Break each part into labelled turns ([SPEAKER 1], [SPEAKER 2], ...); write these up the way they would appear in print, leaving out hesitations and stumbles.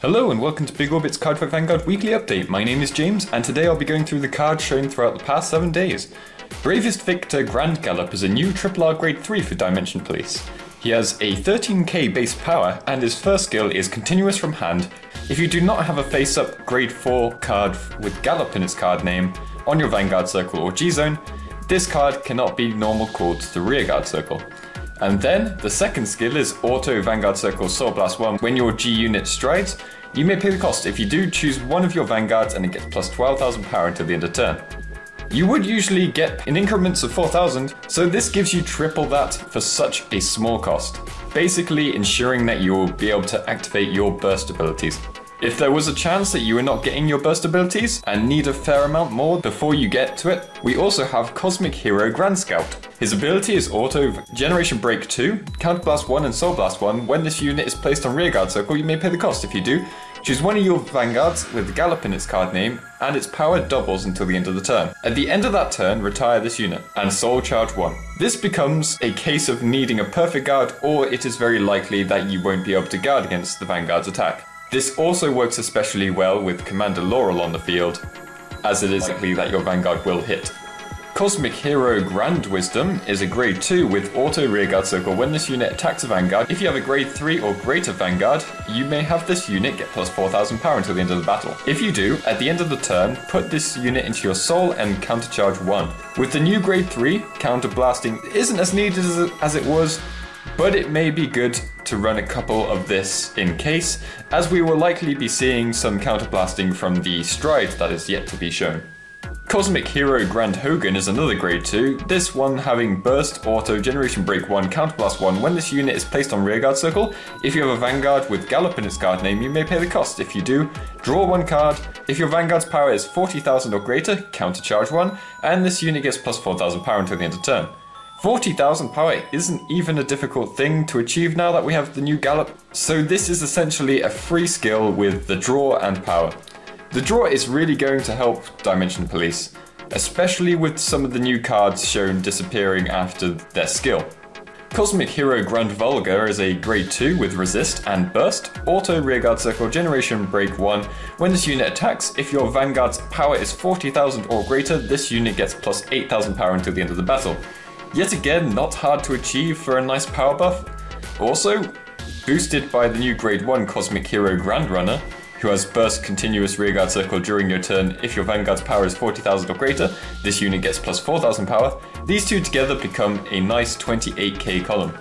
[SPEAKER 1] Hello and welcome to Big Orbit's Cardfight Vanguard weekly update. My name is James and today I'll be going through the cards shown throughout the past 7 days. Bravest Victor Grand Gallop is a new RRR Grade 3 for Dimension Police. He has a 13k base power and his first skill is Continuous from Hand. If you do not have a face-up Grade 4 card with Gallop in its card name on your Vanguard Circle or G-Zone, this card cannot be normal called to the Rearguard Circle. And then, the second skill is Auto Vanguard Circle Soul Blast 1. When your G unit strides, you may pay the cost. If you do, choose one of your Vanguards and it gets plus 12,000 power until the end of turn. You would usually get in increments of 4,000, so this gives you triple that for such a small cost, basically ensuring that you will be able to activate your burst abilities. If there was a chance that you were not getting your burst abilities and need a fair amount more before you get to it, we also have Cosmic Hero Grand Scout. His ability is Auto Generation Break 2, Counter Blast 1 and Soul Blast 1. When this unit is placed on Rearguard Circle, you may pay the cost. If you do, choose one of your Vanguards with Gallop in its card name and its power doubles until the end of the turn. At the end of that turn, retire this unit and Soul Charge 1. This becomes a case of needing a perfect guard, or it is very likely that you won't be able to guard against the Vanguard's attack. This also works especially well with Commander Laurel on the field, as it is likely that your Vanguard will hit. Cosmic Hero Grand Wisdom is a Grade 2 with Auto Rearguard Circle. When this unit attacks a Vanguard, if you have a Grade 3 or greater Vanguard, you may have this unit get plus 4,000 power until the end of the battle. If you do, at the end of the turn, put this unit into your Soul and countercharge 1. With the new Grade 3, Counter Blasting isn't as needed as it was, but it may be good to run a couple of this in case, as we will likely be seeing some counterblasting from the Stride that is yet to be shown. Cosmic Hero Grand Hogan is another Grade 2, this one having Burst, Auto, Generation Break 1, Counterblast 1. When this unit is placed on Rearguard Circle, if you have a Vanguard with Gallop in its card name, you may pay the cost. If you do, draw one card. If your Vanguard's power is 40,000 or greater, countercharge 1, and this unit gets plus 4,000 power until the end of turn. 40,000 power isn't even a difficult thing to achieve now that we have the new Gallop, so this is essentially a free skill with the draw and power. The draw is really going to help Dimension Police, especially with some of the new cards shown disappearing after their skill. Cosmic Hero Grand Vulgar is a Grade 2 with Resist and Burst, Auto Rearguard Circle Generation Break 1. When this unit attacks, if your Vanguard's power is 40,000 or greater, this unit gets plus 8,000 power until the end of the battle. Yet again, not hard to achieve for a nice power buff. Also, boosted by the new Grade 1 Cosmic Hero Grand Runner, who has Burst Continuous Rearguard Circle during your turn. If your Vanguard's power is 40,000 or greater, this unit gets plus 4,000 power. These two together become a nice 28k column.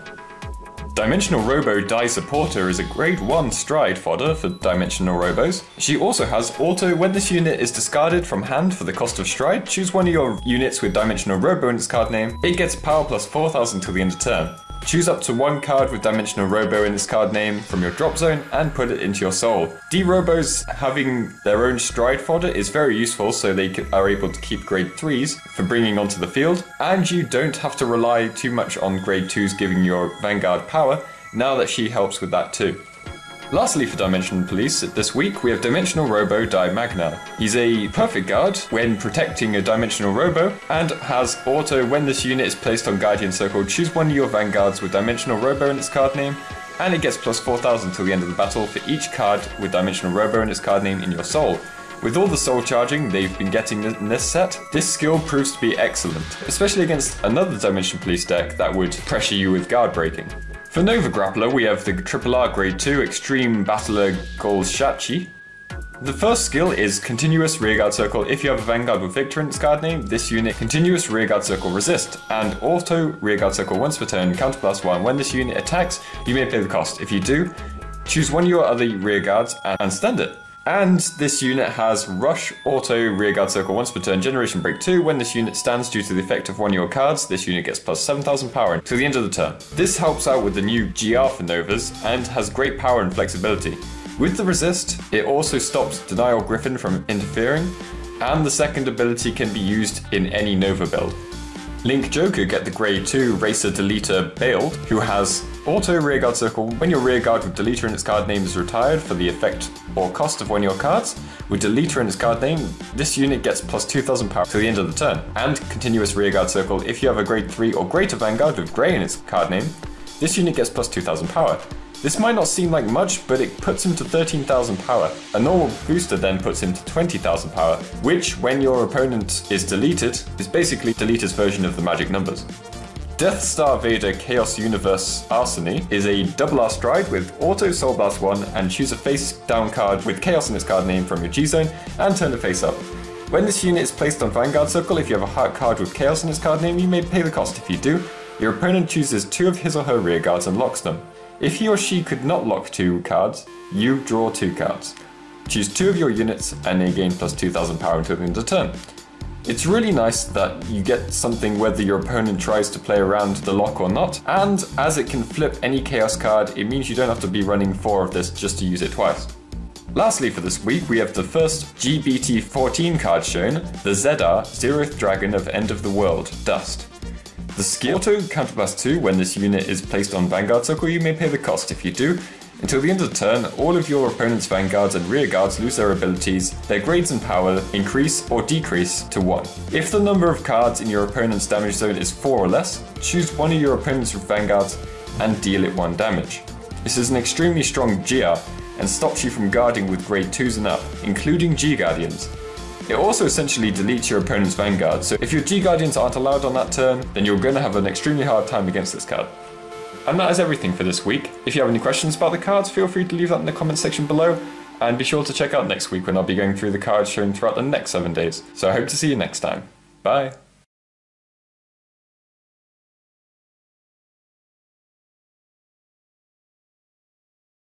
[SPEAKER 1] Dimensional Robo Die Supporter is a Grade 1 Stride fodder for Dimensional Robos. She also has Auto. When this unit is discarded from hand for the cost of Stride, choose one of your units with Dimensional Robo in its card name. It gets power plus 4,000 till the end of turn. Choose up to one card with Dimensional Robo in its card name from your drop zone and put it into your Soul. D-Robos having their own Stride fodder is very useful, so they are able to keep Grade 3s for bringing onto the field, and you don't have to rely too much on Grade 2s giving your Vanguard power, now that she helps with that too. Lastly for Dimension Police, this week we have Dimensional Robo Die Magna. He's a perfect guard when protecting a Dimensional Robo, and has Auto. When this unit is placed on Guardian Circle, choose one of your Vanguards with Dimensional Robo in its card name, and it gets plus 4,000 till the end of the battle for each card with Dimensional Robo in its card name in your Soul. With all the soul charging they've been getting in this set, this skill proves to be excellent, especially against another Dimension Police deck that would pressure you with guard breaking. For Nova Grappler, we have the RRR Grade 2 Extreme Battler Golshachi. The first skill is Continuous Rearguard Circle. If you have a Vanguard with Victor in its card name, this unit Continuous Rearguard Circle Resist, and Auto Rearguard Circle once per turn, Counterblast 1. When this unit attacks, you may pay the cost. If you do, choose one of your other Rearguards and stand it. And this unit has Rush, Auto, Rearguard Circle once per turn, Generation Break 2. When this unit stands due to the effect of one of your cards, this unit gets plus 7,000 power until the end of the turn. This helps out with the new GR for Novas and has great power and flexibility. With the Resist, it also stops Denial Griffin from interfering, and the second ability can be used in any Nova build. Link Joker get the Grade 2 Racer Deleter Bailed, who has Auto Rearguard Circle. When your Rearguard with Deleter in its card name is retired for the effect or cost of one of your cards, with Deleter in its card name, this unit gets plus 2,000 power to the end of the turn. And Continuous Rearguard Circle, if you have a Grade 3 or greater Vanguard with Grey in its card name, this unit gets plus 2,000 power. This might not seem like much, but it puts him to 13,000 power. A normal booster then puts him to 20,000 power, which, when your opponent is deleted, is basically Deleter's version of the magic numbers. Death Star Vader Chaos Universe Arsony is a double R stride with Auto Soul Blast 1 and choose a face down card with Chaos in its card name from your G-Zone and turn it face up. When this unit is placed on Vanguard Circle, if you have a heart card with Chaos in its card name, you may pay the cost. If you do, your opponent chooses 2 of his or her rear guards and locks them. If he or she could not lock 2 cards, you draw 2 cards. Choose 2 of your units and they gain plus 2,000 power until the end of turn. It's really nice that you get something whether your opponent tries to play around the lock or not, and as it can flip any Chaos card, it means you don't have to be running 4 of this just to use it twice. Lastly for this week, we have the first GBT14 card shown, the ZR, Zeroth Dragon of End of the World, Dust. The skill Auto Counterblast 2, when this unit is placed on Vanguard Circle, you may pay the cost. If you do, until the end of the turn, all of your opponent's Vanguards and Rear Guards lose their abilities, their grades and power increase or decrease to 1. If the number of cards in your opponent's damage zone is 4 or less, choose one of your opponent's Vanguards and deal it 1 damage. This is an extremely strong GR and stops you from guarding with grade 2s and up, including G-Guardians. It also essentially deletes your opponent's Vanguard, so if your G-Guardians aren't allowed on that turn, then you're going to have an extremely hard time against this card. And that is everything for this week. If you have any questions about the cards, feel free to leave that in the comment section below, and be sure to check out next week when I'll be going through the cards shown throughout the next 7 days. So I hope to see you next time. Bye!